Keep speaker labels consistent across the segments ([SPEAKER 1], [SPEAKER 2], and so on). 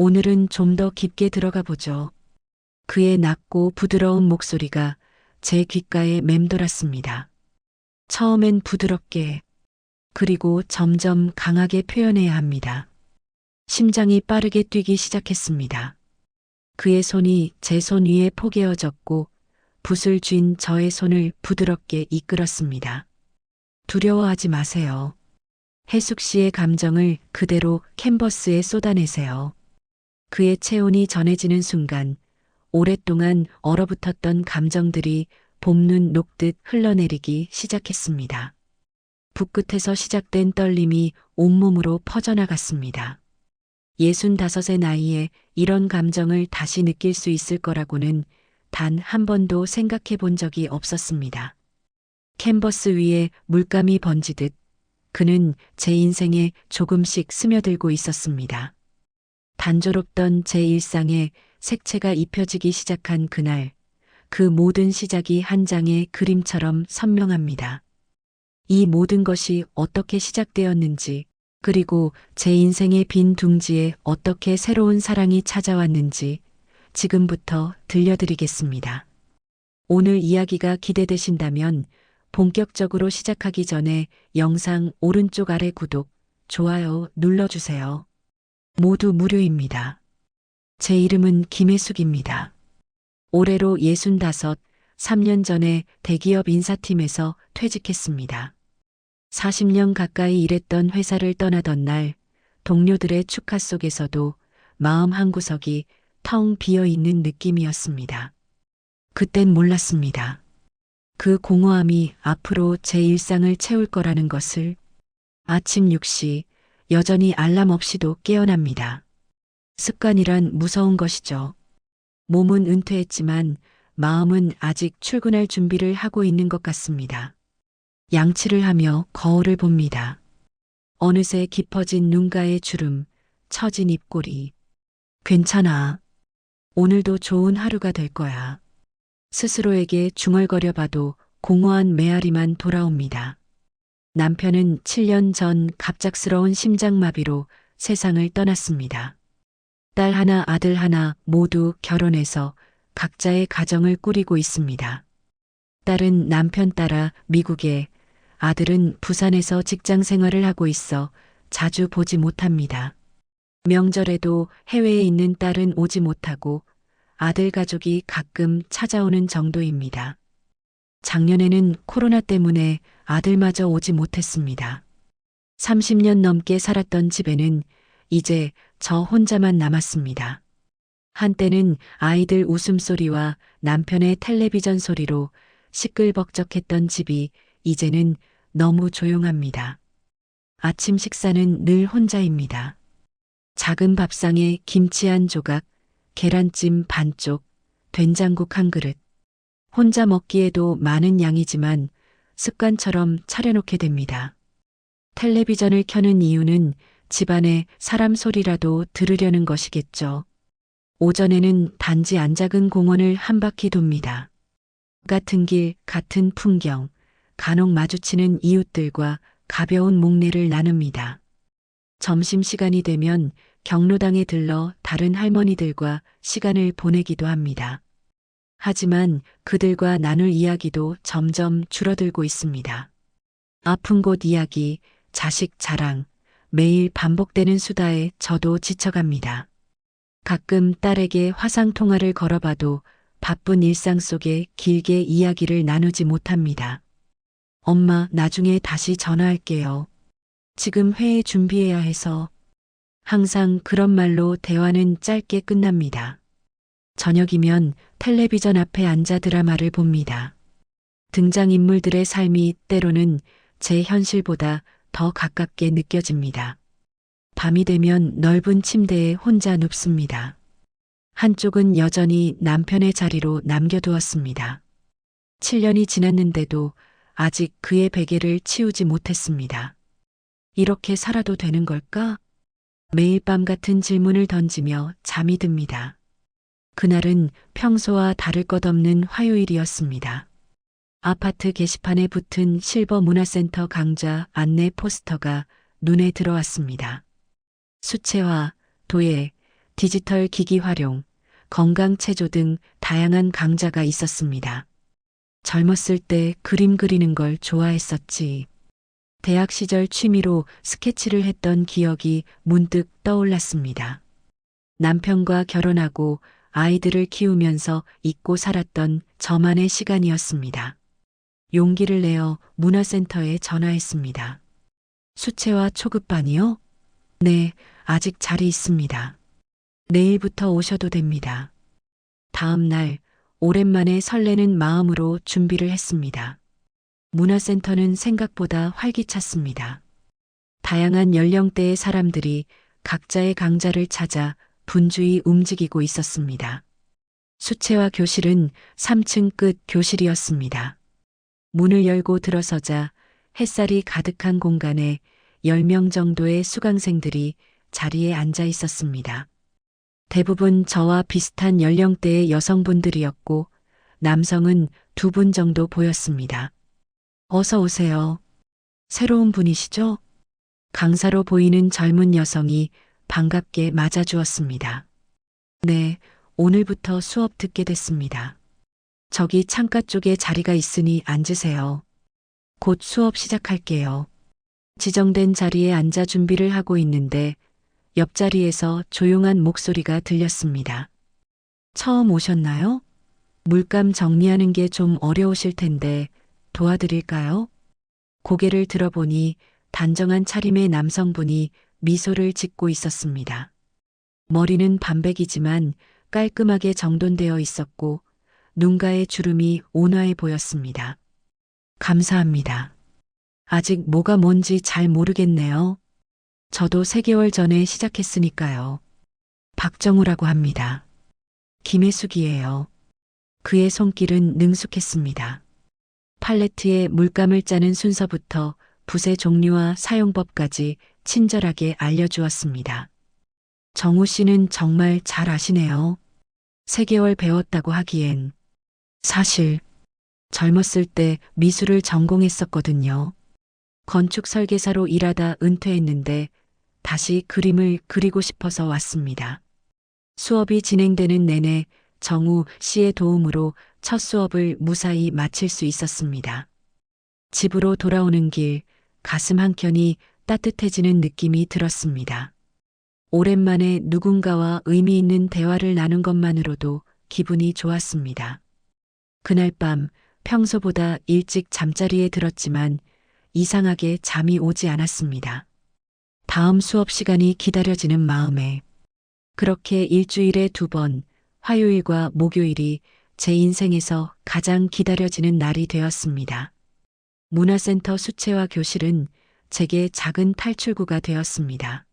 [SPEAKER 1] 오늘은 좀 더 깊게 들어가 보죠. 그의 낮고 부드러운 목소리가 제 귓가에 맴돌았습니다. 처음엔 부드럽게, 그리고 점점 강하게 표현해야 합니다. 심장이 빠르게 뛰기 시작했습니다. 그의 손이 제 손 위에 포개어졌고 붓을 쥔 저의 손을 부드럽게 이끌었습니다. 두려워하지 마세요. 해숙 씨의 감정을 그대로 캔버스에 쏟아내세요. 그의 체온이 전해지는 순간 오랫동안 얼어붙었던 감정들이 봄눈 녹듯 흘러내리기 시작했습니다. 붓끝에서 시작된 떨림이 온몸으로 퍼져나갔습니다. 65의 나이에 이런 감정을 다시 느낄 수 있을 거라고는 단 한 번도 생각해 본 적이 없었습니다. 캔버스 위에 물감이 번지듯 그는 제 인생에 조금씩 스며들고 있었습니다. 단조롭던 제 일상에 색채가 입혀지기 시작한 그날, 그 모든 시작이 한 장의 그림처럼 선명합니다. 이 모든 것이 어떻게 시작되었는지, 그리고 제 인생의 빈 둥지에 어떻게 새로운 사랑이 찾아왔는지 지금부터 들려드리겠습니다. 오늘 이야기가 기대되신다면 본격적으로 시작하기 전에 영상 오른쪽 아래 구독, 좋아요 눌러주세요. 모두 무료입니다. 제 이름은 김혜숙입니다. 올해로 65, 3년 전에 대기업 인사팀에서 퇴직했습니다. 40년 가까이 일했던 회사를 떠나던 날, 동료들의 축하 속에서도 마음 한구석이 텅 비어 있는 느낌이었습니다. 그땐 몰랐습니다. 그 공허함이 앞으로 제 일상을 채울 거라는 것을. 아침 6시, 여전히 알람 없이도 깨어납니다. 습관이란 무서운 것이죠. 몸은 은퇴했지만 마음은 아직 출근할 준비를 하고 있는 것 같습니다. 양치를 하며 거울을 봅니다. 어느새 깊어진 눈가의 주름, 처진 입꼬리. 괜찮아. 오늘도 좋은 하루가 될 거야. 스스로에게 중얼거려 봐도 공허한 메아리만 돌아옵니다. 남편은 7년 전 갑작스러운 심장마비로 세상을 떠났습니다. 딸 하나, 아들 하나 모두 결혼해서 각자의 가정을 꾸리고 있습니다. 딸은 남편 따라 미국에, 아들은 부산에서 직장 생활을 하고 있어 자주 보지 못합니다. 명절에도 해외에 있는 딸은 오지 못하고 아들 가족이 가끔 찾아오는 정도입니다. 작년에는 코로나 때문에 아들마저 오지 못했습니다. 30년 넘게 살았던 집에는 이제 저 혼자만 남았습니다. 한때는 아이들 웃음소리와 남편의 텔레비전 소리로 시끌벅적했던 집이 이제는 너무 조용합니다. 아침 식사는 늘 혼자입니다. 작은 밥상에 김치 한 조각, 계란찜 반쪽, 된장국 한 그릇. 혼자 먹기에도 많은 양이지만 습관처럼 차려놓게 됩니다. 텔레비전을 켜는 이유는 집안의 사람 소리라도 들으려는 것이겠죠. 오전에는 단지 안 작은 공원을 한 바퀴 돕니다. 같은 길, 같은 풍경, 간혹 마주치는 이웃들과 가벼운 목례를 나눕니다. 점심시간이 되면 경로당에 들러 다른 할머니들과 시간을 보내기도 합니다. 하지만 그들과 나눌 이야기도 점점 줄어들고 있습니다. 아픈 곳 이야기, 자식 자랑, 매일 반복되는 수다에 저도 지쳐갑니다. 가끔 딸에게 화상통화를 걸어봐도 바쁜 일상 속에 길게 이야기를 나누지 못합니다. 엄마, 나중에 다시 전화할게요. 지금 회의 준비해야 해서. 항상 그런 말로 대화는 짧게 끝납니다. 저녁이면 텔레비전 앞에 앉아 드라마를 봅니다. 등장인물들의 삶이 때로는 제 현실보다 더 가깝게 느껴집니다. 밤이 되면 넓은 침대에 혼자 눕습니다. 한쪽은 여전히 남편의 자리로 남겨두었습니다. 7년이 지났는데도 아직 그의 베개를 치우지 못했습니다. 이렇게 살아도 되는 걸까? 매일 밤 같은 질문을 던지며 잠이 듭니다. 그날은 평소와 다를 것 없는 화요일이었습니다. 아파트 게시판에 붙은 실버 문화센터 강좌 안내 포스터가 눈에 들어왔습니다. 수채화, 도예, 디지털 기기 활용, 건강 체조 등 다양한 강좌가 있었습니다. 젊었을 때 그림 그리는 걸 좋아했었지. 대학 시절 취미로 스케치를 했던 기억이 문득 떠올랐습니다. 남편과 결혼하고 아이들을 키우면서 잊고 살았던 저만의 시간이었습니다. 용기를 내어 문화센터에 전화했습니다. 수채화 초급반이요? 네, 아직 자리 있습니다. 내일부터 오셔도 됩니다. 다음 날, 오랜만에 설레는 마음으로 준비를 했습니다. 문화센터는 생각보다 활기찼습니다. 다양한 연령대의 사람들이 각자의 강좌를 찾아 분주히 움직이고 있었습니다. 수채화 교실은 3층 끝 교실이었습니다. 문을 열고 들어서자 햇살이 가득한 공간에 10명 정도의 수강생들이 자리에 앉아 있었습니다. 대부분 저와 비슷한 연령대의 여성분들이었고 남성은 2분 정도 보였습니다. 어서 오세요. 새로운 분이시죠? 강사로 보이는 젊은 여성이 반갑게 맞아주었습니다. 네, 오늘부터 수업 듣게 됐습니다. 저기 창가 쪽에 자리가 있으니 앉으세요. 곧 수업 시작할게요. 지정된 자리에 앉아 준비를 하고 있는데 옆자리에서 조용한 목소리가 들렸습니다. 처음 오셨나요? 물감 정리하는 게 좀 어려우실 텐데 도와드릴까요? 고개를 들어보니 단정한 차림의 남성분이 미소를 짓고 있었습니다. 머리는 반백이지만 깔끔하게 정돈되어 있었고 눈가의 주름이 온화해 보였습니다. 감사합니다. 아직 뭐가 뭔지 잘 모르겠네요. 저도 3개월 전에 시작했으니까요. 박정우라고 합니다. 김혜숙이에요. 그의 손길은 능숙했습니다. 팔레트에 물감을 짜는 순서부터 붓의 종류와 사용법까지 친절하게 알려주었습니다. 정우 씨는 정말 잘 아시네요. 3개월 배웠다고 하기엔. 사실 젊었을 때 미술을 전공했었거든요. 건축 설계사로 일하다 은퇴했는데 다시 그림을 그리고 싶어서 왔습니다. 수업이 진행되는 내내 정우 씨의 도움으로 첫 수업을 무사히 마칠 수 있었습니다. 집으로 돌아오는 길, 가슴 한켠이 따뜻해지는 느낌이 들었습니다. 오랜만에 누군가와 의미 있는 대화를 나눈 것만으로도 기분이 좋았습니다. 그날 밤 평소보다 일찍 잠자리에 들었지만 이상하게 잠이 오지 않았습니다. 다음 수업 시간이 기다려지는 마음에 그렇게 일주일에 2번, 화요일과 목요일이 제 인생에서 가장 기다려지는 날이 되었습니다. 문화센터 수채화 교실은 제게 작은 탈출구가 되었습니다.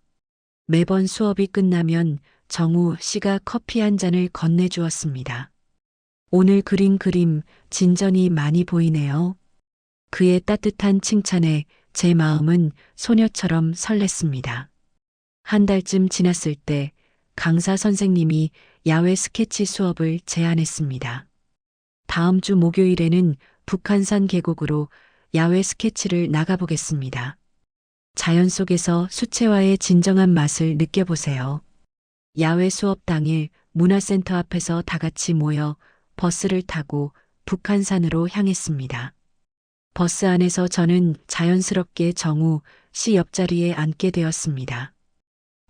[SPEAKER 1] 매번 수업이 끝나면 정우 씨가 커피 한 잔을 건네주었습니다. 오늘 그린 그림 진전이 많이 보이네요. 그의 따뜻한 칭찬에 제 마음은 소녀처럼 설렜습니다. 한 달쯤 지났을 때 강사 선생님이 야외 스케치 수업을 제안했습니다. 다음 주 목요일에는 북한산 계곡으로 야외 스케치를 나가보겠습니다. 자연 속에서 수채화의 진정한 맛을 느껴보세요. 야외 수업 당일 문화센터 앞에서 다 같이 모여 버스를 타고 북한산으로 향했습니다. 버스 안에서 저는 자연스럽게 정우 씨 옆자리에 앉게 되었습니다.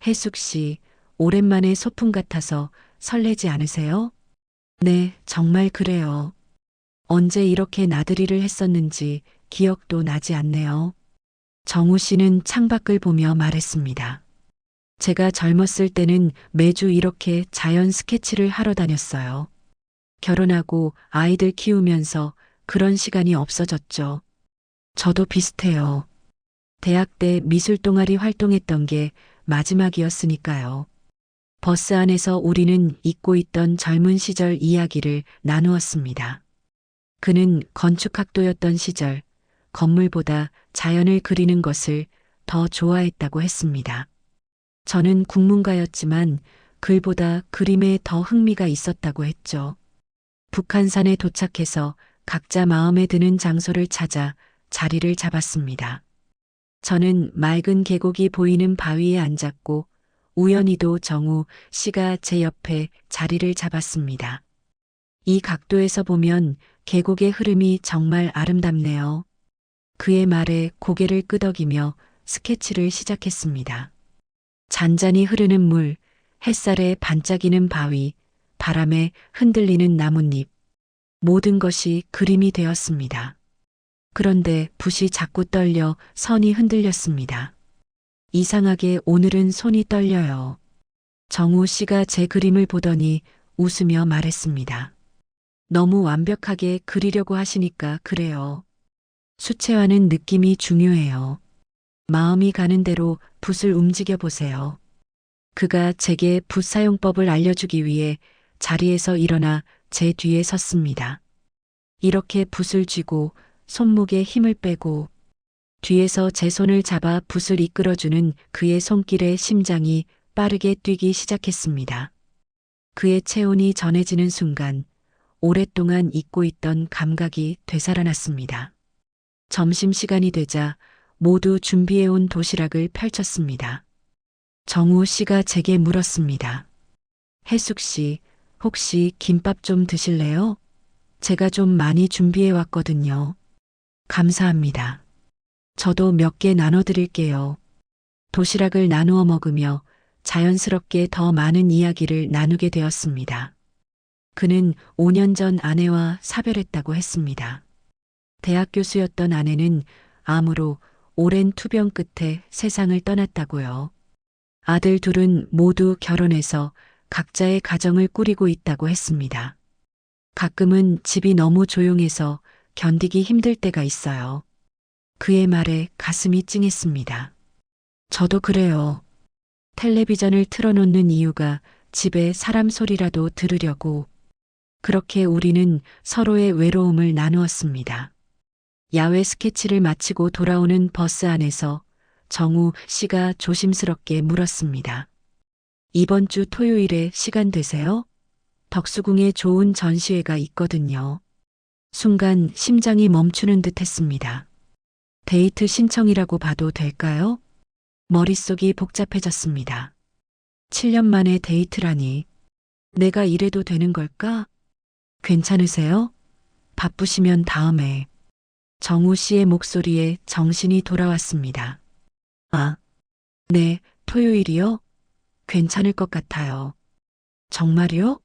[SPEAKER 1] 혜숙 씨, 오랜만에 소풍 같아서 설레지 않으세요? 네, 정말 그래요. 언제 이렇게 나들이를 했었는지 기억도 나지 않네요. 정우 씨는 창밖을 보며 말했습니다. 제가 젊었을 때는 매주 이렇게 자연 스케치를 하러 다녔어요. 결혼하고 아이들 키우면서 그런 시간이 없어졌죠. 저도 비슷해요. 대학 때 미술 동아리 활동했던 게 마지막이었으니까요. 버스 안에서 우리는 잊고 있던 젊은 시절 이야기를 나누었습니다. 그는 건축학도였던 시절, 건물보다 자연을 그리는 것을 더 좋아했다고 했습니다. 저는 국문가였지만 글보다 그림에 더 흥미가 있었다고 했죠. 북한산에 도착해서 각자 마음에 드는 장소를 찾아 자리를 잡았습니다. 저는 맑은 계곡이 보이는 바위에 앉았고 우연히도 정우 씨가 제 옆에 자리를 잡았습니다. 이 각도에서 보면 계곡의 흐름이 정말 아름답네요. 그의 말에 고개를 끄덕이며 스케치를 시작했습니다. 잔잔히 흐르는 물, 햇살에 반짝이는 바위, 바람에 흔들리는 나뭇잎, 모든 것이 그림이 되었습니다. 그런데 붓이 자꾸 떨려 선이 흔들렸습니다. 이상하게 오늘은 손이 떨려요. 정우 씨가 제 그림을 보더니 웃으며 말했습니다. 너무 완벽하게 그리려고 하시니까 그래요. 수채화는 느낌이 중요해요. 마음이 가는 대로 붓을 움직여 보세요. 그가 제게 붓 사용법을 알려주기 위해 자리에서 일어나 제 뒤에 섰습니다. 이렇게 붓을 쥐고 손목에 힘을 빼고 뒤에서 제 손을 잡아 붓을 이끌어주는 그의 손길에 심장이 빠르게 뛰기 시작했습니다. 그의 체온이 전해지는 순간 오랫동안 잊고 있던 감각이 되살아났습니다. 점심시간이 되자 모두 준비해온 도시락을 펼쳤습니다. 정우 씨가 제게 물었습니다. 혜숙 씨, 혹시 김밥 좀 드실래요? 제가 좀 많이 준비해 왔거든요. 감사합니다. 저도 몇 개 나눠드릴게요. 도시락을 나누어 먹으며 자연스럽게 더 많은 이야기를 나누게 되었습니다. 그는 5년 전 아내와 사별했다고 했습니다. 대학 교수였던 아내는 암으로 오랜 투병 끝에 세상을 떠났다고요. 아들 둘은 모두 결혼해서 각자의 가정을 꾸리고 있다고 했습니다. 가끔은 집이 너무 조용해서 견디기 힘들 때가 있어요. 그의 말에 가슴이 찡했습니다. 저도 그래요. 텔레비전을 틀어놓는 이유가 집에 사람 소리라도 들으려고. 그렇게 우리는 서로의 외로움을 나누었습니다. 야외 스케치를 마치고 돌아오는 버스 안에서 정우 씨가 조심스럽게 물었습니다. 이번 주 토요일에 시간 되세요? 덕수궁에 좋은 전시회가 있거든요. 순간 심장이 멈추는 듯 했습니다. 데이트 신청이라고 봐도 될까요? 머릿속이 복잡해졌습니다. 7년 만에 데이트라니. 내가 이래도 되는 걸까? 괜찮으세요? 바쁘시면 다음에. 정우 씨의 목소리에 정신이 돌아왔습니다. 아, 네, 토요일이요? 괜찮을 것 같아요. 정말요?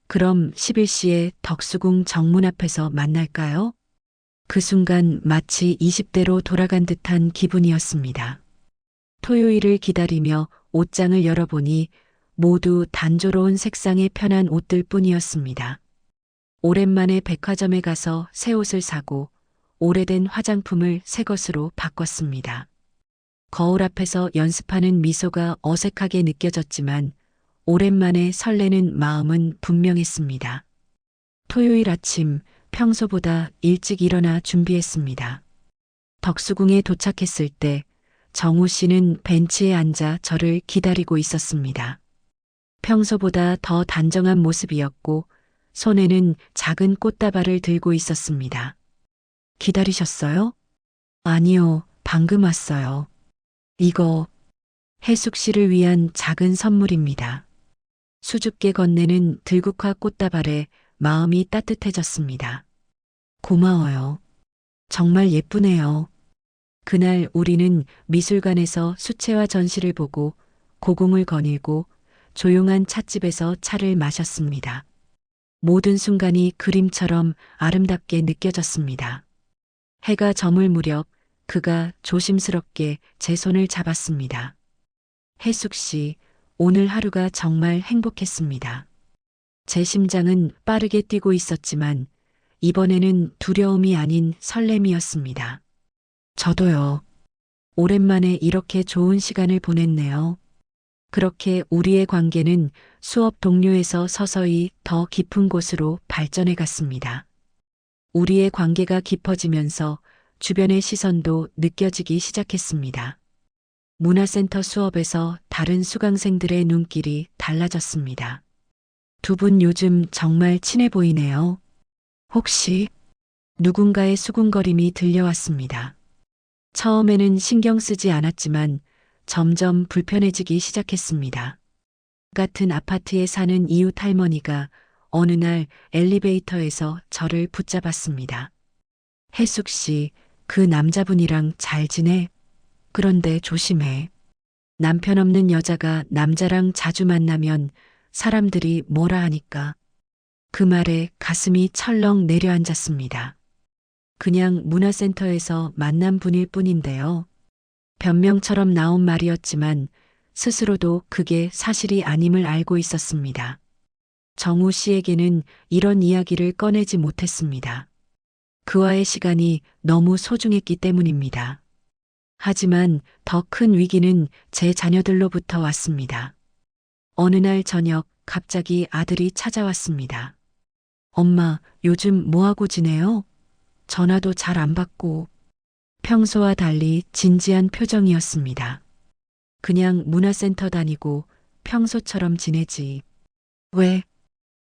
[SPEAKER 1] 그럼 11시에 덕수궁 정문 앞에서 만날까요? 그 순간 마치 20대로 돌아간 듯한 기분이었습니다. 토요일을 기다리며 옷장을 열어보니 모두 단조로운 색상의 편한 옷들 뿐이었습니다. 오랜만에 백화점에 가서 새 옷을 사고 오래된 화장품을 새 것으로 바꿨습니다. 거울 앞에서 연습하는 미소가 어색하게 느껴졌지만 오랜만에 설레는 마음은 분명했습니다. 토요일 아침 평소보다 일찍 일어나 준비했습니다. 덕수궁에 도착했을 때 정우 씨는 벤치에 앉아 저를 기다리고 있었습니다. 평소보다 더 단정한 모습이었고 손에는 작은 꽃다발을 들고 있었습니다. 기다리셨어요? 아니요, 방금 왔어요. 이거 혜숙 씨를 위한 작은 선물입니다. 수줍게 건네는 들국화 꽃다발에 마음이 따뜻해졌습니다. 고마워요. 정말 예쁘네요. 그날 우리는 미술관에서 수채화 전시를 보고 고궁을 거닐고 조용한 찻집에서 차를 마셨습니다. 모든 순간이 그림처럼 아름답게 느껴졌습니다. 해가 저물 무렵 그가 조심스럽게 제 손을 잡았습니다. 혜숙 씨, 오늘 하루가 정말 행복했습니다. 제 심장은 빠르게 뛰고 있었지만 이번에는 두려움이 아닌 설렘이었습니다. 저도요. 오랜만에 이렇게 좋은 시간을 보냈네요. 그렇게 우리의 관계는 수업 동료에서 서서히 더 깊은 곳으로 발전해 갔습니다. 우리의 관계가 깊어지면서 주변의 시선도 느껴지기 시작했습니다. 문화센터 수업에서 다른 수강생들의 눈길이 달라졌습니다. 두 분 요즘 정말 친해 보이네요. 혹시 누군가의 수군거림이 들려왔습니다. 처음에는 신경 쓰지 않았지만 점점 불편해지기 시작했습니다. 같은 아파트에 사는 이웃 할머니가 어느 날 엘리베이터에서 저를 붙잡았습니다. 혜숙 씨, 그 남자분이랑 잘 지내? 그런데 조심해. 남편 없는 여자가 남자랑 자주 만나면 사람들이 뭐라 하니까. 그 말에 가슴이 철렁 내려앉았습니다. 그냥 문화센터에서 만난 분일 뿐인데요. 변명처럼 나온 말이었지만 스스로도 그게 사실이 아님을 알고 있었습니다. 정우 씨에게는 이런 이야기를 꺼내지 못했습니다. 그와의 시간이 너무 소중했기 때문입니다. 하지만 더 큰 위기는 제 자녀들로부터 왔습니다. 어느 날 저녁 갑자기 아들이 찾아왔습니다. 엄마, 요즘 뭐하고 지내요? 전화도 잘 안 받고. 평소와 달리 진지한 표정이었습니다. 그냥 문화센터 다니고 평소처럼 지내지. 왜?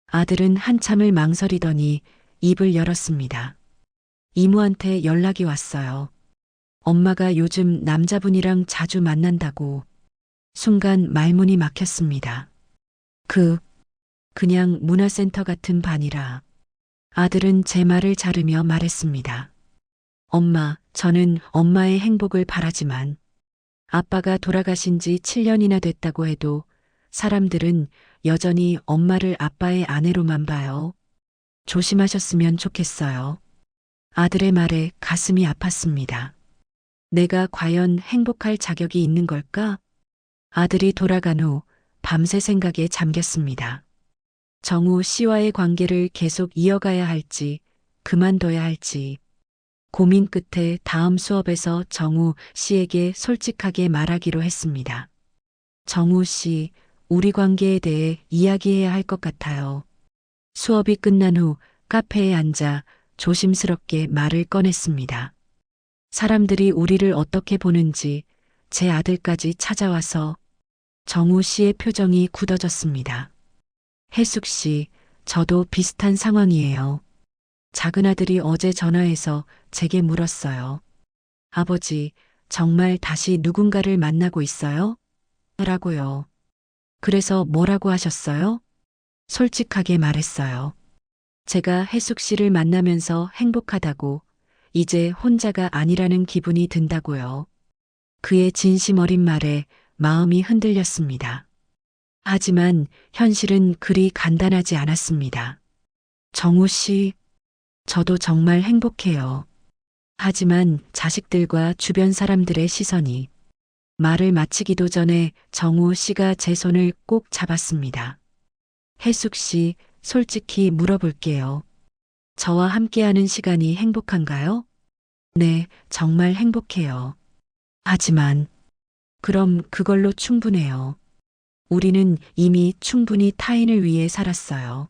[SPEAKER 1] 아들은 한참을 망설이더니 입을 열었습니다. 이모한테 연락이 왔어요. 엄마가 요즘 남자분이랑 자주 만난다고. 순간 말문이 막혔습니다. 그냥 문화센터 같은 반이라. 아들은 제 말을 자르며 말했습니다. 엄마, 저는 엄마의 행복을 바라지만 아빠가 돌아가신 지 7년이나 됐다고 해도 사람들은 여전히 엄마를 아빠의 아내로만 봐요. 조심하셨으면 좋겠어요. 아들의 말에 가슴이 아팠습니다. 내가 과연 행복할 자격이 있는 걸까? 아들이 돌아간 후 밤새 생각에 잠겼습니다. 정우 씨와의 관계를 계속 이어가야 할지, 그만둬야 할지. 고민 끝에 다음 수업에서 정우 씨에게 솔직하게 말하기로 했습니다. 정우 씨, 우리 관계에 대해 이야기해야 할 것 같아요. 수업이 끝난 후 카페에 앉아 조심스럽게 말을 꺼냈습니다. 사람들이 우리를 어떻게 보는지 제 아들까지 찾아와서. 정우 씨의 표정이 굳어졌습니다. 혜숙 씨, 저도 비슷한 상황이에요. 작은 아들이 어제 전화해서 제게 물었어요. 아버지, 정말 다시 누군가를 만나고 있어요? 라고요. 그래서 뭐라고 하셨어요? 솔직하게 말했어요. 제가 혜숙 씨를 만나면서 행복하다고, 이제 혼자가 아니라는 기분이 든다고요. 그의 진심 어린 말에 마음이 흔들렸습니다. 하지만 현실은 그리 간단하지 않았습니다. 정우 씨, 저도 정말 행복해요. 하지만 자식들과 주변 사람들의 시선이. 말을 마치기도 전에 정우 씨가 제 손을 꼭 잡았습니다. 혜숙 씨, 솔직히 물어볼게요. 저와 함께하는 시간이 행복한가요? 네, 정말 행복해요. 하지만, 그럼 그걸로 충분해요. 우리는 이미 충분히 타인을 위해 살았어요.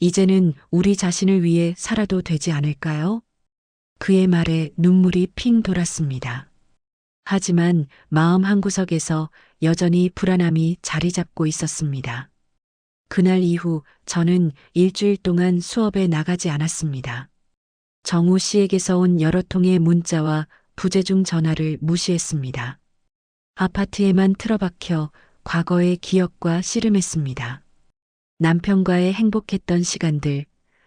[SPEAKER 1] 이제는 우리 자신을 위해 살아도 되지 않을까요? 그의 말에 눈물이 핑 돌았습니다. 하지만 마음 한구석에서 여전히 불안함이 자리 잡고 있었습니다. 그날 이후 저는 일주일 동안 수업에 나가지 않았습니다. 정우 씨에게서 온 여러 통의 문자와 부재중 전화를 무시했습니다. 아파트에만 틀어박혀 과거의 기억과 씨름했습니다. 남편과의 행복했던 시간들,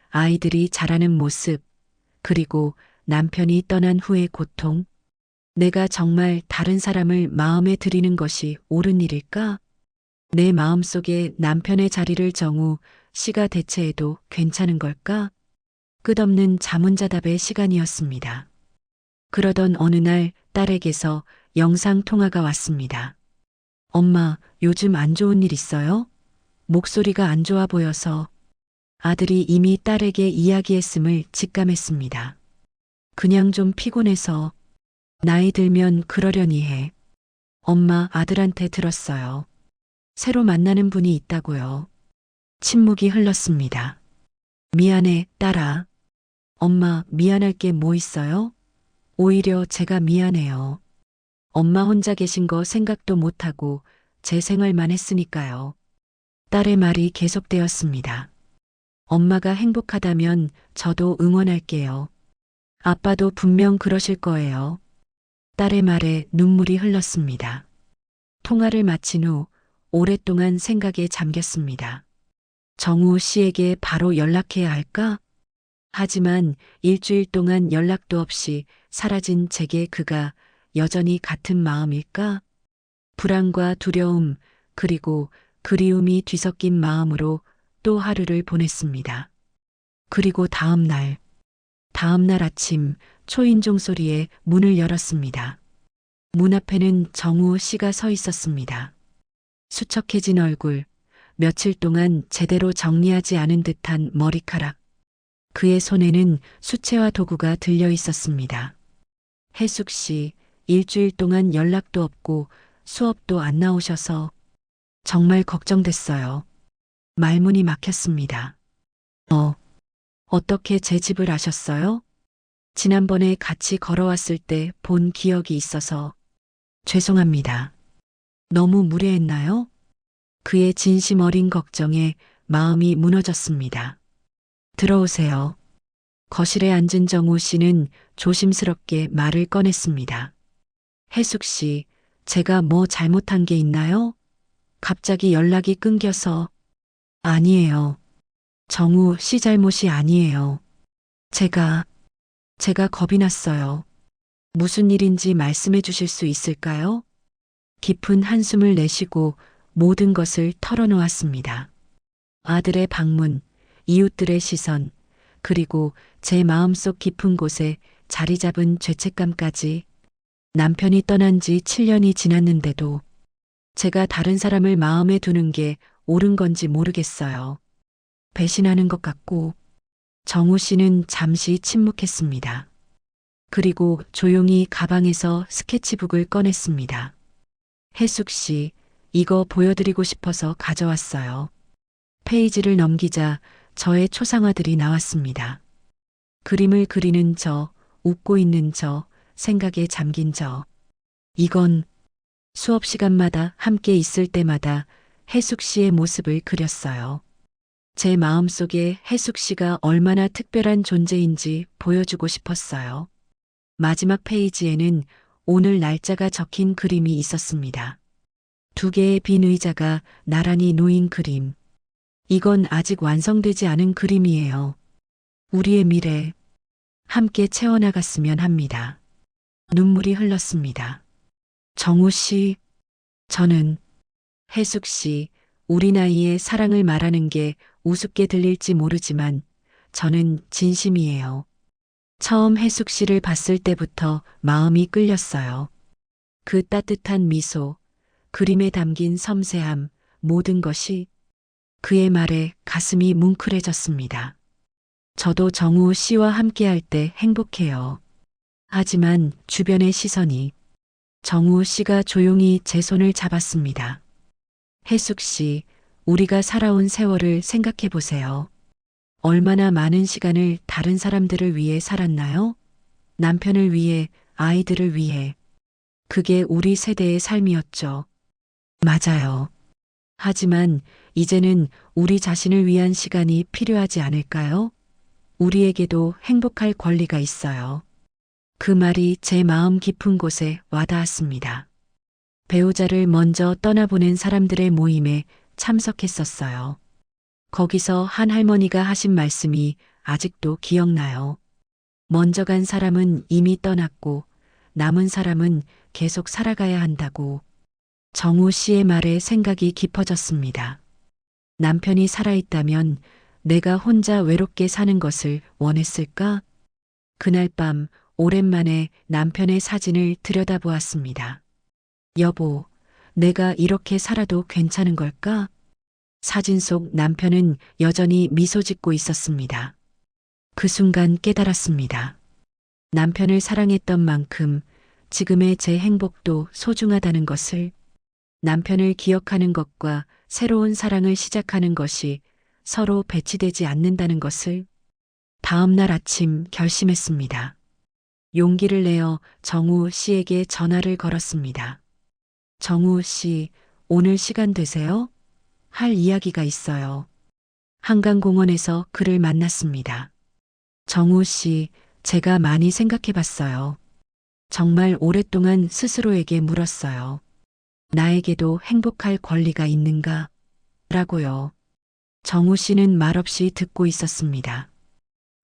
[SPEAKER 1] 아이들이 자라는 모습, 그리고 남편이 떠난 후의 고통. 내가 정말 다른 사람을 마음에 들이는 것이 옳은 일일까? 내 마음속에 남편의 자리를 정우 씨가 대체해도 괜찮은 걸까? 끝없는 자문자답의 시간이었습니다. 그러던 어느 날 딸에게서 영상 통화가 왔습니다. 엄마, 요즘 안 좋은 일 있어요? 목소리가 안 좋아 보여서. 아들이 이미 딸에게 이야기했음을 직감했습니다. 그냥 좀 피곤해서. 나이 들면 그러려니 해. 엄마, 아들한테 들었어요. 새로 만나는 분이 있다고요. 침묵이 흘렀습니다. 미안해, 딸아. 엄마, 미안할 게 뭐 있어요? 오히려 제가 미안해요. 엄마 혼자 계신 거 생각도 못하고 제 생활만 했으니까요. 딸의 말이 계속되었습니다. 엄마가 행복하다면 저도 응원할게요. 아빠도 분명 그러실 거예요. 딸의 말에 눈물이 흘렀습니다. 통화를 마친 후 오랫동안 생각에 잠겼습니다. 정우 씨에게 바로 연락해야 할까? 하지만 일주일 동안 연락도 없이 사라진 제게 그가 여전히 같은 마음일까? 불안과 두려움, 그리고 그리움이 뒤섞인 마음으로 또 하루를 보냈습니다. 그리고 다음 날 아침 초인종 소리에 문을 열었습니다. 문 앞에는 정우 씨가 서 있었습니다. 수척해진 얼굴, 며칠 동안 제대로 정리하지 않은 듯한 머리카락. 그의 손에는 수채화 도구가 들려 있었습니다. 혜숙 씨, 일주일 동안 연락도 없고 수업도 안 나오셔서 정말 걱정됐어요. 말문이 막혔습니다. 어떻게 제 집을 아셨어요? 지난번에 같이 걸어왔을 때 본 기억이 있어서 죄송합니다. 너무 무례했나요? 그의 진심 어린 걱정에 마음이 무너졌습니다. 들어오세요. 거실에 앉은 정우 씨는 조심스럽게 말을 꺼냈습니다. 혜숙 씨, 제가 뭐 잘못한 게 있나요? 갑자기 연락이 끊겨서. 아니에요. 정우 씨 잘못이 아니에요. 제가 겁이 났어요. 무슨 일인지 말씀해 주실 수 있을까요? 깊은 한숨을 내쉬고 모든 것을 털어놓았습니다. 아들의 방문, 이웃들의 시선, 그리고 제 마음속 깊은 곳에 자리 잡은 죄책감까지. 남편이 떠난 지 7년이 지났는데도 제가 다른 사람을 마음에 두는 게 옳은 건지 모르겠어요. 배신하는 것 같고. 정우 씨는 잠시 침묵했습니다. 그리고 조용히 가방에서 스케치북을 꺼냈습니다. 혜숙 씨, 이거 보여드리고 싶어서 가져왔어요. 페이지를 넘기자 저의 초상화들이 나왔습니다. 그림을 그리는 저, 웃고 있는 저, 생각에 잠긴 저. 이건 수업 시간마다 함께 있을 때마다 혜숙 씨의 모습을 그렸어요. 제 마음속에 혜숙 씨가 얼마나 특별한 존재인지 보여주고 싶었어요. 마지막 페이지에는 오늘 날짜가 적힌 그림이 있었습니다. 2개의 빈 의자가 나란히 놓인 그림. 이건 아직 완성되지 않은 그림이에요. 우리의 미래, 함께 채워나갔으면 합니다. 눈물이 흘렀습니다. 정우 씨, 저는 혜숙 씨, 우리 나이에 사랑을 말하는 게 우습게 들릴지 모르지만 저는 진심이에요. 처음 혜숙 씨를 봤을 때부터 마음이 끌렸어요. 그 따뜻한 미소, 그림에 담긴 섬세함, 모든 것이. 그의 말에 가슴이 뭉클해졌습니다. 저도 정우 씨와 함께할 때 행복해요. 하지만 주변의 시선이. 정우 씨가 조용히 제 손을 잡았습니다. 혜숙 씨, 우리가 살아온 세월을 생각해 보세요. 얼마나 많은 시간을 다른 사람들을 위해 살았나요? 남편을 위해, 아이들을 위해. 그게 우리 세대의 삶이었죠. 맞아요. 하지만 이제는 우리 자신을 위한 시간이 필요하지 않을까요? 우리에게도 행복할 권리가 있어요. 그 말이 제 마음 깊은 곳에 와닿았습니다. 배우자를 먼저 떠나보낸 사람들의 모임에 참석했었어요. 거기서 한 할머니가 하신 말씀이 아직도 기억나요. 먼저 간 사람은 이미 떠났고 남은 사람은 계속 살아가야 한다고. 정우 씨의 말에 생각이 깊어졌습니다. 남편이 살아있다면 내가 혼자 외롭게 사는 것을 원했을까? 그날 밤 오랜만에 남편의 사진을 들여다보았습니다. 여보, 내가 이렇게 살아도 괜찮은 걸까? 사진 속 남편은 여전히 미소 짓고 있었습니다. 그 순간 깨달았습니다. 남편을 사랑했던 만큼 지금의 제 행복도 소중하다는 것을. 남편을 기억하는 것과 새로운 사랑을 시작하는 것이 서로 배치되지 않는다는 것을. 다음 날 아침 결심했습니다. 용기를 내어 정우 씨에게 전화를 걸었습니다. 정우 씨, 오늘 시간 되세요? 할 이야기가 있어요. 한강공원에서 그를 만났습니다. 정우 씨, 제가 많이 생각해 봤어요. 정말 오랫동안 스스로에게 물었어요. 나에게도 행복할 권리가 있는가? 라고요. 정우 씨는 말없이 듣고 있었습니다.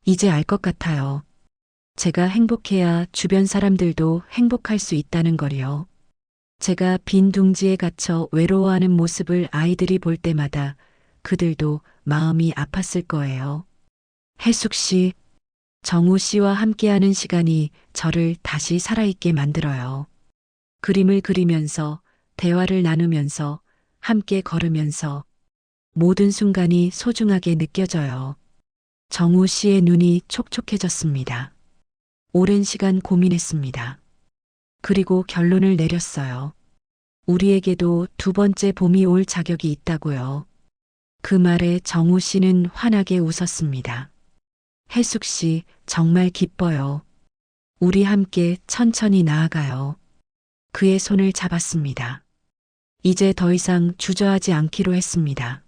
[SPEAKER 1] 이제 알 것 같아요. 제가 행복해야 주변 사람들도 행복할 수 있다는 걸요. 제가 빈 둥지에 갇혀 외로워하는 모습을 아이들이 볼 때마다 그들도 마음이 아팠을 거예요. 혜숙 씨, 정우 씨와 함께하는 시간이 저를 다시 살아있게 만들어요. 그림을 그리면서, 대화를 나누면서, 함께 걸으면서 모든 순간이 소중하게 느껴져요. 정우 씨의 눈이 촉촉해졌습니다. 오랜 시간 고민했습니다. 그리고 결론을 내렸어요. 우리에게도 두 번째 봄이 올 자격이 있다고요. 그 말에 정우 씨는 환하게 웃었습니다. 혜숙 씨, 정말 기뻐요. 우리 함께 천천히 나아가요. 그의 손을 잡았습니다. 이제 더 이상 주저하지 않기로 했습니다.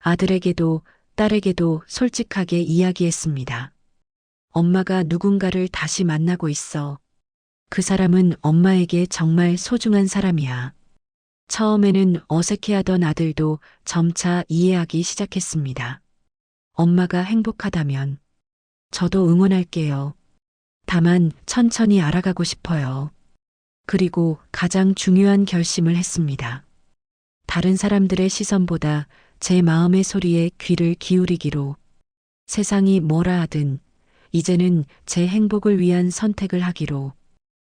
[SPEAKER 1] 아들에게도 딸에게도 솔직하게 이야기했습니다. 엄마가 누군가를 다시 만나고 있어. 그 사람은 엄마에게 정말 소중한 사람이야. 처음에는 어색해하던 아들도 점차 이해하기 시작했습니다. 엄마가 행복하다면 저도 응원할게요. 다만 천천히 알아가고 싶어요. 그리고 가장 중요한 결심을 했습니다. 다른 사람들의 시선보다 제 마음의 소리에 귀를 기울이기로. 세상이 뭐라 하든 이제는 제 행복을 위한 선택을 하기로.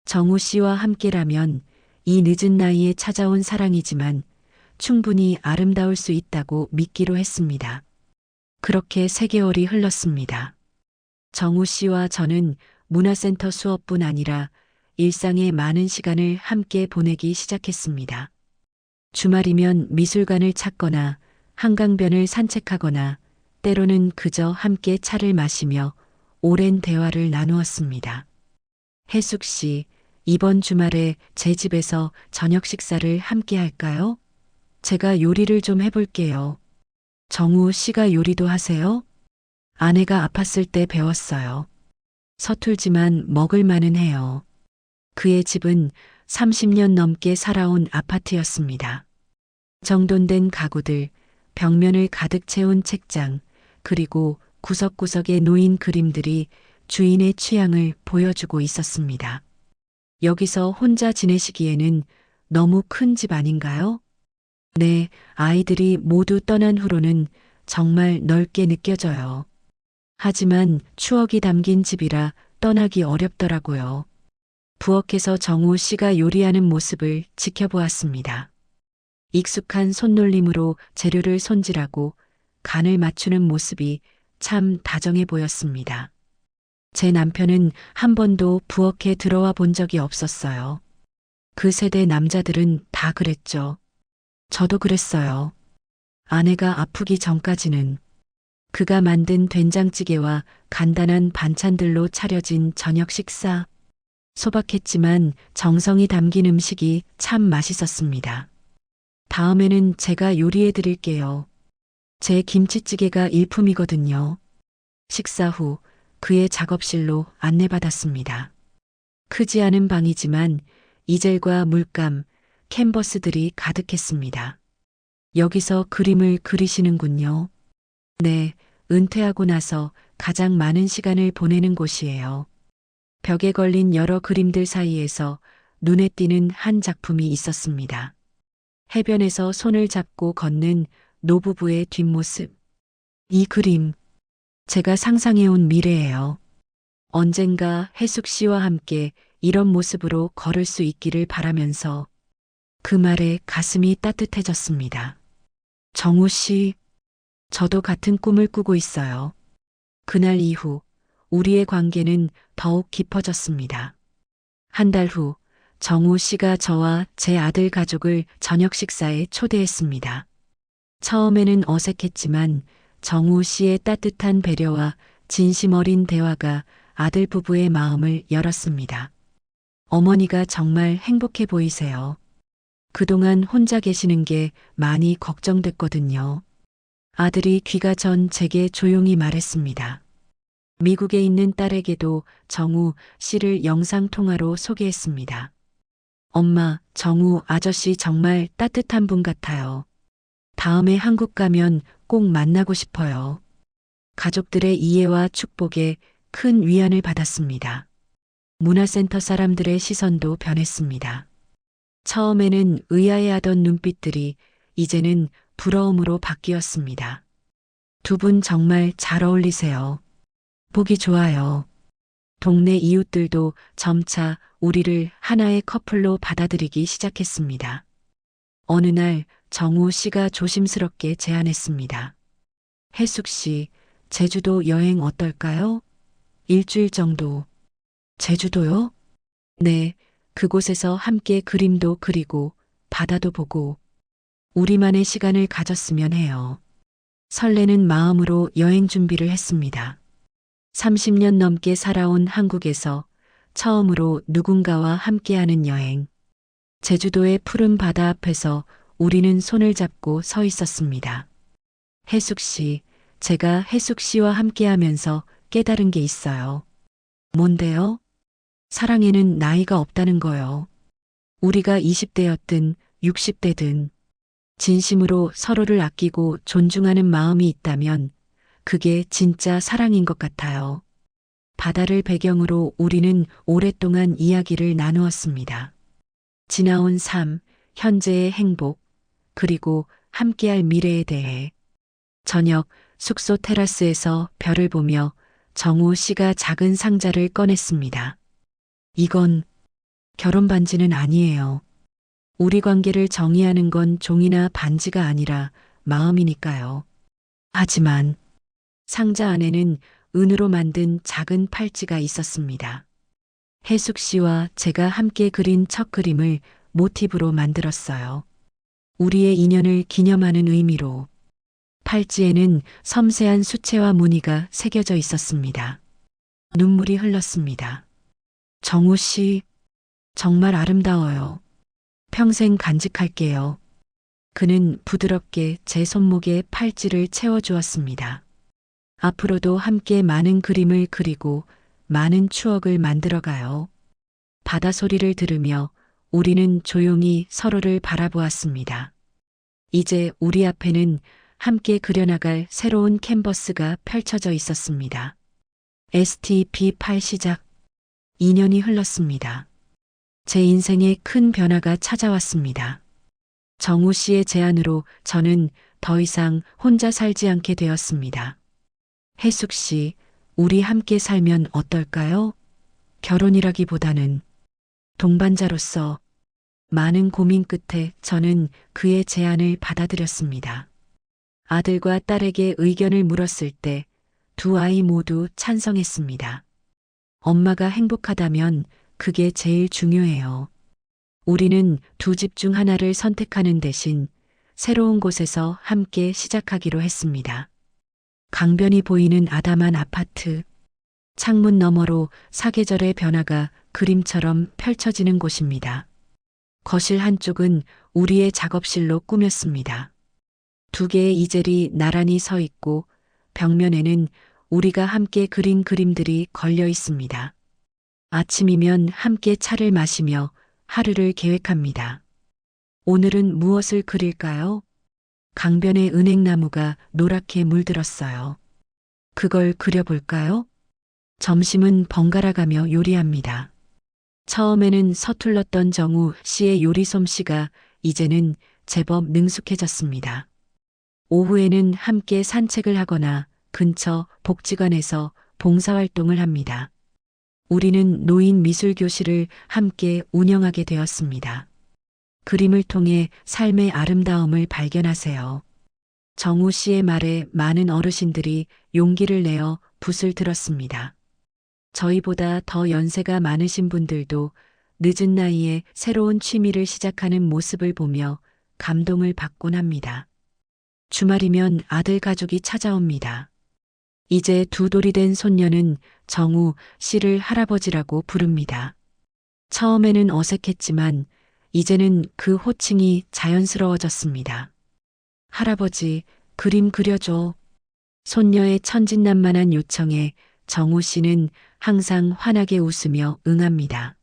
[SPEAKER 1] 정우 씨와 함께라면 이 늦은 나이에 찾아온 사랑이지만 충분히 아름다울 수 있다고 믿기로 했습니다. 그렇게 3개월이 흘렀습니다. 정우 씨와 저는 문화센터 수업뿐 아니라 일상의 많은 시간을 함께 보내기 시작했습니다. 주말이면 미술관을 찾거나 한강변을 산책하거나 때로는 그저 함께 차를 마시며 오랜 대화를 나누었습니다. 혜숙 씨, 이번 주말에 제 집에서 저녁 식사를 함께 할까요? 제가 요리를 좀 해볼게요. 정우 씨가 요리도 하세요? 아내가 아팠을 때 배웠어요. 서툴지만 먹을 만은 해요. 그의 집은 30년 넘게 살아온 아파트였습니다. 정돈된 가구들, 벽면을 가득 채운 책장, 그리고 구석구석에 놓인 그림들이 주인의 취향을 보여주고 있었습니다. 여기서 혼자 지내시기에는 너무 큰 집 아닌가요? 네, 아이들이 모두 떠난 후로는 정말 넓게 느껴져요. 하지만 추억이 담긴 집이라 떠나기 어렵더라고요. 부엌에서 정우 씨가 요리하는 모습을 지켜보았습니다. 익숙한 손놀림으로 재료를 손질하고 간을 맞추는 모습이 참 다정해 보였습니다. 제 남편은 한 번도 부엌에 들어와 본 적이 없었어요. 그 세대 남자들은 다 그랬죠. 저도 그랬어요. 아내가 아프기 전까지는 그가 만든 된장찌개와 간단한 반찬들로 차려진 저녁 식사. 소박했지만 정성이 담긴 음식이 참 맛있었습니다. 다음에는 제가 요리해 드릴게요. 제 김치찌개가 일품이거든요. 식사 후 그의 작업실로 안내받았습니다. 크지 않은 방이지만 이젤과 물감, 캔버스들이 가득했습니다. 여기서 그림을 그리시는군요. 네, 은퇴하고 나서 가장 많은 시간을 보내는 곳이에요. 벽에 걸린 여러 그림들 사이에서 눈에 띄는 한 작품이 있었습니다. 해변에서 손을 잡고 걷는 노부부의 뒷모습. 이 그림, 제가 상상해온 미래예요. 언젠가 혜숙 씨와 함께 이런 모습으로 걸을 수 있기를 바라면서 그 말에 가슴이 따뜻해졌습니다. 정우 씨, 저도 같은 꿈을 꾸고 있어요. 그날 이후 우리의 관계는 더욱 깊어졌습니다. 한 달 후 정우 씨가 저와 제 아들 가족을 저녁 식사에 초대했습니다. 처음에는 어색했지만 정우 씨의 따뜻한 배려와 진심 어린 대화가 아들 부부의 마음을 열었습니다. 어머니가 정말 행복해 보이세요. 그동안 혼자 계시는 게 많이 걱정됐거든요. 아들이 귀가 전 제게 조용히 말했습니다. 미국에 있는 딸에게도 정우 씨를 영상통화로 소개했습니다. 엄마, 정우 아저씨 정말 따뜻한 분 같아요. 다음에 한국 가면 꼭 만나고 싶어요. 가족들의 이해와 축복에 큰 위안을 받았습니다. 문화센터 사람들의 시선도 변했습니다. 처음에는 의아해하던 눈빛들이 이제는 부러움으로 바뀌었습니다. 두 분 정말 잘 어울리세요. 보기 좋아요. 동네 이웃들도 점차 우리를 하나의 커플로 받아들이기 시작했습니다. 어느 날 정우 씨가 조심스럽게 제안했습니다. 혜숙 씨, 제주도 여행 어떨까요? 일주일 정도. 제주도요? 네, 그곳에서 함께 그림도 그리고 바다도 보고 우리만의 시간을 가졌으면 해요. 설레는 마음으로 여행 준비를 했습니다. 30년 넘게 살아온 한국에서 처음으로 누군가와 함께하는 여행. 제주도의 푸른 바다 앞에서 우리는 손을 잡고 서 있었습니다. 혜숙 씨, 제가 혜숙 씨와 함께하면서 깨달은 게 있어요. 뭔데요? 사랑에는 나이가 없다는 거요. 우리가 20대였든 60대든 진심으로 서로를 아끼고 존중하는 마음이 있다면 그게 진짜 사랑인 것 같아요. 바다를 배경으로 우리는 오랫동안 이야기를 나누었습니다. 지나온 삶, 현재의 행복, 그리고 함께할 미래에 대해. 저녁 숙소 테라스에서 별을 보며 정우 씨가 작은 상자를 꺼냈습니다. 이건 결혼 반지는 아니에요. 우리 관계를 정의하는 건 종이나 반지가 아니라 마음이니까요. 하지만 상자 안에는 은으로 만든 작은 팔찌가 있었습니다. 혜숙 씨와 제가 함께 그린 첫 그림을 모티브로 만들었어요. 우리의 인연을 기념하는 의미로. 팔찌에는 섬세한 수채화 무늬가 새겨져 있었습니다. 눈물이 흘렀습니다. 정우 씨, 정말 아름다워요. 평생 간직할게요. 그는 부드럽게 제 손목에 팔찌를 채워주었습니다. 앞으로도 함께 많은 그림을 그리고 많은 추억을 만들어가요. 바다 소리를 들으며 우리는 조용히 서로를 바라보았습니다. 이제 우리 앞에는 함께 그려나갈 새로운 캔버스가 펼쳐져 있었습니다. STP8 시작. 2년이 흘렀습니다. 제 인생에 큰 변화가 찾아왔습니다. 정우 씨의 제안으로 저는 더 이상 혼자 살지 않게 되었습니다. 혜숙 씨, 우리 함께 살면 어떨까요? 결혼이라기보다는 동반자로서. 많은 고민 끝에 저는 그의 제안을 받아들였습니다. 아들과 딸에게 의견을 물었을 때 두 아이 모두 찬성했습니다. 엄마가 행복하다면 그게 제일 중요해요. 우리는 두 집 중 하나를 선택하는 대신 새로운 곳에서 함께 시작하기로 했습니다. 강변이 보이는 아담한 아파트. 창문 너머로 사계절의 변화가 그림처럼 펼쳐지는 곳입니다. 거실 한쪽은 우리의 작업실로 꾸몄습니다. 두 개의 이젤이 나란히 서 있고 벽면에는 우리가 함께 그린 그림들이 걸려 있습니다. 아침이면 함께 차를 마시며 하루를 계획합니다. 오늘은 무엇을 그릴까요? 강변의 은행나무가 노랗게 물들었어요. 그걸 그려볼까요? 점심은 번갈아가며 요리합니다. 처음에는 서툴렀던 정우 씨의 요리 솜씨가 이제는 제법 능숙해졌습니다. 오후에는 함께 산책을 하거나 근처 복지관에서 봉사활동을 합니다. 우리는 노인 미술교실을 함께 운영하게 되었습니다. 그림을 통해 삶의 아름다움을 발견하세요. 정우 씨의 말에 많은 어르신들이 용기를 내어 붓을 들었습니다. 저희보다 더 연세가 많으신 분들도 늦은 나이에 새로운 취미를 시작하는 모습을 보며 감동을 받곤 합니다. 주말이면 아들 가족이 찾아옵니다. 이제 두 돌이 된 손녀는 정우 씨를 할아버지라고 부릅니다. 처음에는 어색했지만 이제는 그 호칭이 자연스러워졌습니다. 할아버지, 그림 그려줘. 손녀의 천진난만한 요청에 정우 씨는 항상 환하게 웃으며 응합니다.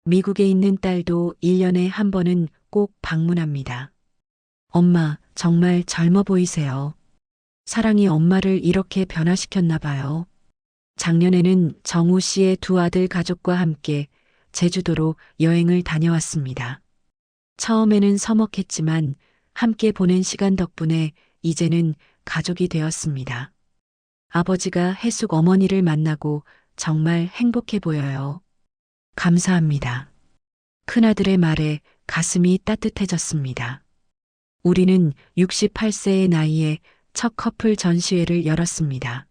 [SPEAKER 1] 미국에 있는 딸도 1년에 한 번은 꼭 방문합니다. 엄마, 정말 젊어 보이세요. 사랑이 엄마를 이렇게 변화시켰나 봐요. 작년에는 정우 씨의 두 아들 가족과 함께 제주도로 여행을 다녀왔습니다. 처음에는 서먹했지만 함께 보낸 시간 덕분에 이제는 가족이 되었습니다. 아버지가 해숙 어머니를 만나고 정말 행복해 보여요. 감사합니다. 큰아들의 말에 가슴이 따뜻해졌습니다. 우리는 68세의 나이에 첫 커플 전시회를 열었습니다.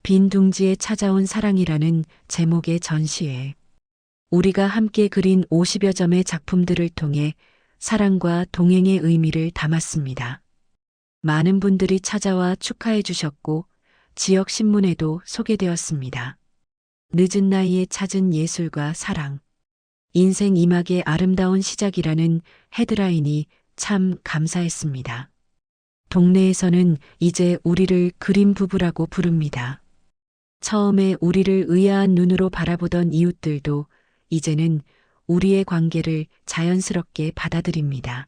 [SPEAKER 1] 빈 둥지에 찾아온 사랑이라는 제목의 전시회. 우리가 함께 그린 50여 점의 작품들을 통해 사랑과 동행의 의미를 담았습니다. 많은 분들이 찾아와 축하해 주셨고 지역 신문에도 소개되었습니다. 늦은 나이에 찾은 예술과 사랑. 인생 이막의 아름다운 시작이라는 헤드라인이 참 감사했습니다. 동네에서는 이제 우리를 그림 부부라고 부릅니다. 처음에 우리를 의아한 눈으로 바라보던 이웃들도 이제는 우리의 관계를 자연스럽게 받아들입니다.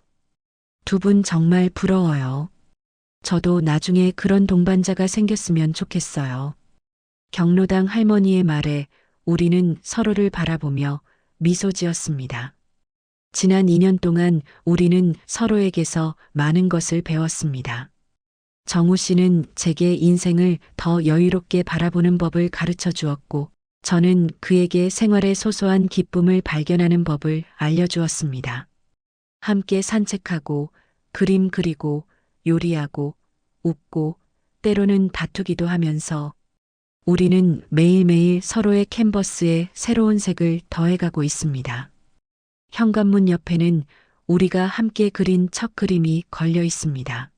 [SPEAKER 1] 두 분 정말 부러워요. 저도 나중에 그런 동반자가 생겼으면 좋겠어요. 경로당 할머니의 말에 우리는 서로를 바라보며 미소 지었습니다. 지난 2년 동안 우리는 서로에게서 많은 것을 배웠습니다. 정우 씨는 제게 인생을 더 여유롭게 바라보는 법을 가르쳐 주었고, 저는 그에게 생활의 소소한 기쁨을 발견하는 법을 알려주었습니다. 함께 산책하고, 그림 그리고, 요리하고, 웃고, 때로는 다투기도 하면서 우리는 매일매일 서로의 캔버스에 새로운 색을 더해가고 있습니다. 현관문 옆에는 우리가 함께 그린 첫 그림이 걸려 있습니다.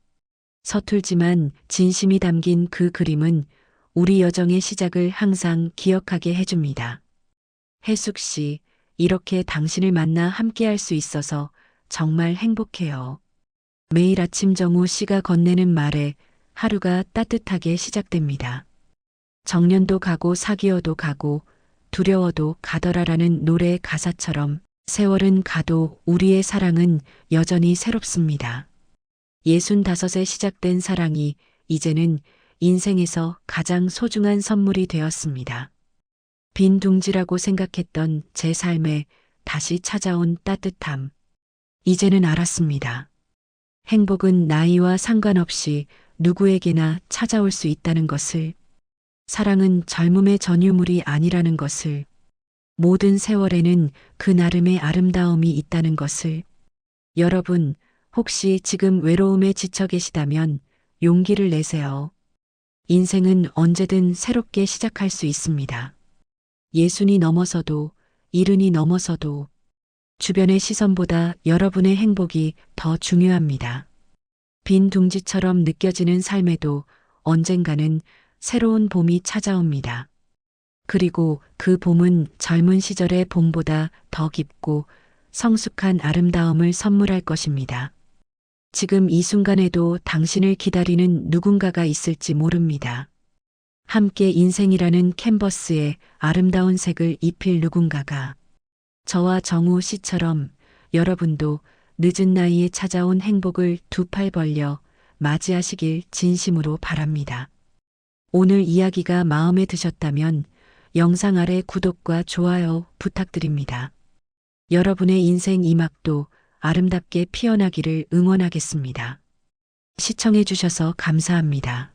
[SPEAKER 1] 서툴지만 진심이 담긴 그 그림은 우리 여정의 시작을 항상 기억하게 해줍니다. 해숙 씨, 이렇게 당신을 만나 함께 할 수 있어서 정말 행복해요. 매일 아침 정우 씨가 건네는 말에 하루가 따뜻하게 시작됩니다. 정년도 가고 사기어도 가고 두려워도 가더라라는 노래 가사처럼 세월은 가도 우리의 사랑은 여전히 새롭습니다. 65에 시작된 사랑이 이제는 인생에서 가장 소중한 선물이 되었습니다. 빈 둥지라고 생각했던 제 삶에 다시 찾아온 따뜻함. 이제는 알았습니다. 행복은 나이와 상관없이 누구에게나 찾아올 수 있다는 것을, 사랑은 젊음의 전유물이 아니라는 것을, 모든 세월에는 그 나름의 아름다움이 있다는 것을. 여러분, 혹시 지금 외로움에 지쳐 계시다면 용기를 내세요. 인생은 언제든 새롭게 시작할 수 있습니다. 예순이 넘어서도, 일흔이 넘어서도 주변의 시선보다 여러분의 행복이 더 중요합니다. 빈 둥지처럼 느껴지는 삶에도 언젠가는 새로운 봄이 찾아옵니다. 그리고 그 봄은 젊은 시절의 봄보다 더 깊고 성숙한 아름다움을 선물할 것입니다. 지금 이 순간에도 당신을 기다리는 누군가가 있을지 모릅니다. 함께 인생이라는 캔버스에 아름다운 색을 입힐 누군가가. 저와 정우 씨처럼 여러분도 늦은 나이에 찾아온 행복을 두 팔 벌려 맞이하시길 진심으로 바랍니다. 오늘 이야기가 마음에 드셨다면 영상 아래 구독과 좋아요 부탁드립니다. 여러분의 인생 이막도 아름답게 피어나기를 응원하겠습니다. 시청해 주셔서 감사합니다.